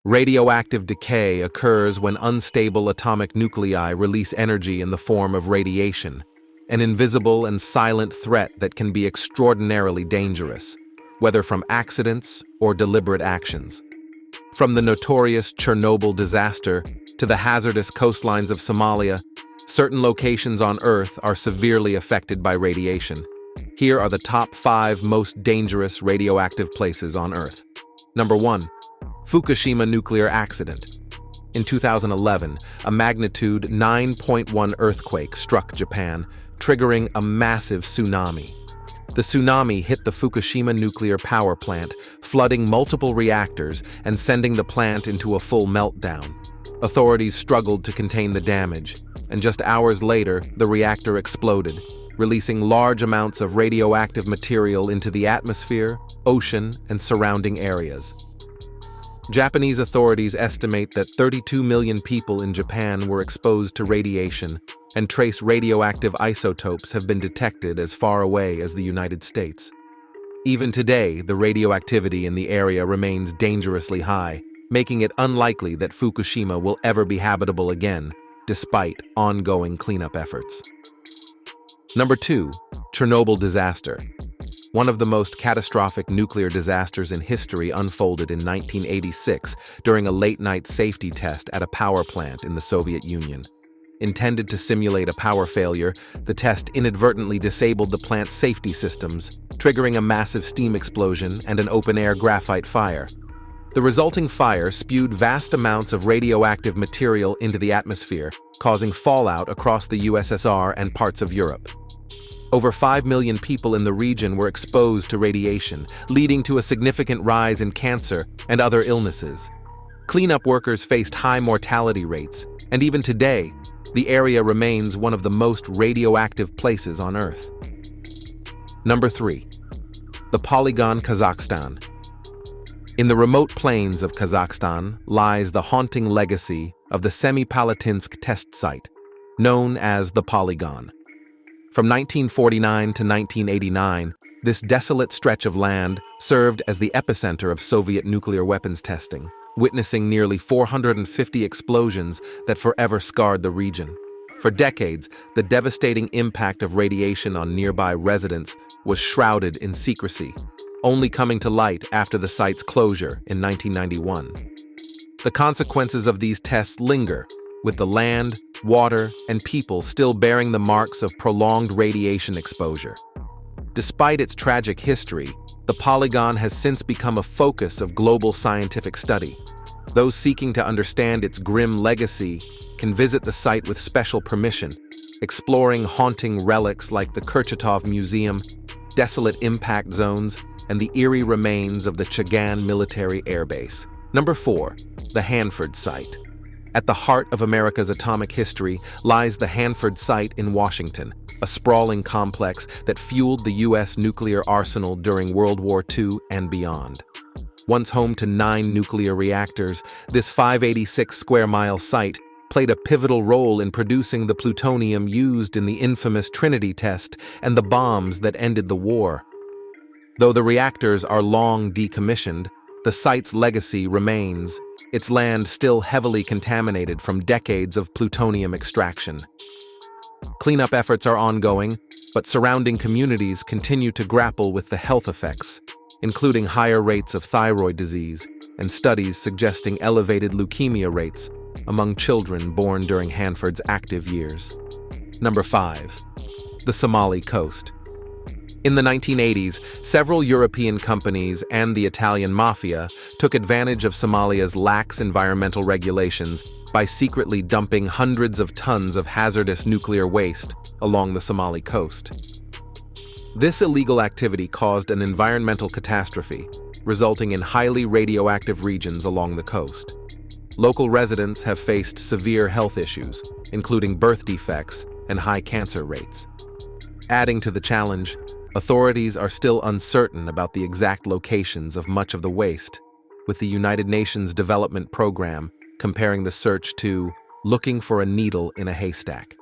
Radioactive decay occurs when unstable atomic nuclei release energy in the form of radiation, an invisible and silent threat that can be extraordinarily dangerous, whether from accidents or deliberate actions. From the notorious Chernobyl disaster to the hazardous coastlines of Somalia, certain locations on Earth are severely affected by radiation. Here are the top 5 most dangerous radioactive places on Earth. Number 1. Fukushima nuclear accident. In 2011, a magnitude 9.1 earthquake struck Japan, triggering a massive tsunami. The tsunami hit the Fukushima nuclear power plant, flooding multiple reactors and sending the plant into a full meltdown. Authorities struggled to contain the damage, and just hours later, the reactor exploded, releasing large amounts of radioactive material into the atmosphere, ocean, and surrounding areas. Japanese authorities estimate that 32 million people in Japan were exposed to radiation, and trace radioactive isotopes have been detected as far away as the United States. Even today, the radioactivity in the area remains dangerously high, making it unlikely that Fukushima will ever be habitable again, despite ongoing cleanup efforts. Number 2. Chernobyl disaster. One of the most catastrophic nuclear disasters in history unfolded in 1986 during a late-night safety test at a power plant in the Soviet Union. Intended to simulate a power failure, the test inadvertently disabled the plant's safety systems, triggering a massive steam explosion and an open-air graphite fire. The resulting fire spewed vast amounts of radioactive material into the atmosphere, causing fallout across the USSR and parts of Europe. Over 5 million people in the region were exposed to radiation, leading to a significant rise in cancer and other illnesses. Cleanup workers faced high mortality rates, and even today, the area remains one of the most radioactive places on Earth. Number 3. The polygon, Kazakhstan. In the remote plains of Kazakhstan lies the haunting legacy of the Semipalatinsk test site, known as the polygon. From 1949 to 1989, this desolate stretch of land served as the epicenter of Soviet nuclear weapons testing, witnessing nearly 450 explosions that forever scarred the region. For decades, the devastating impact of radiation on nearby residents was shrouded in secrecy, only coming to light after the site's closure in 1991. The consequences of these tests linger, with the land, water, and people still bearing the marks of prolonged radiation exposure. Despite its tragic history, the polygon has since become a focus of global scientific study. Those seeking to understand its grim legacy can visit the site with special permission, exploring haunting relics like the Kurchatov Museum, desolate impact zones, and the eerie remains of the Chagan military airbase. Number 4. The Hanford Site. At the heart of America's atomic history lies the Hanford Site in Washington, a sprawling complex that fueled the U.S. nuclear arsenal during World War II and beyond. Once home to 9 nuclear reactors, this 586-square-mile site played a pivotal role in producing the plutonium used in the infamous Trinity test and the bombs that ended the war. Though the reactors are long decommissioned, the site's legacy remains, its land still heavily contaminated from decades of plutonium extraction. Cleanup efforts are ongoing, but surrounding communities continue to grapple with the health effects, including higher rates of thyroid disease and studies suggesting elevated leukemia rates among children born during Hanford's active years. Number 5. The Somali Coast. In the 1980s, several European companies and the Italian mafia took advantage of Somalia's lax environmental regulations by secretly dumping hundreds of tons of hazardous nuclear waste along the Somali coast. This illegal activity caused an environmental catastrophe, resulting in highly radioactive regions along the coast. Local residents have faced severe health issues, including birth defects and high cancer rates. Adding to the challenge, authorities are still uncertain about the exact locations of much of the waste, with the United Nations Development Program comparing the search to looking for a needle in a haystack.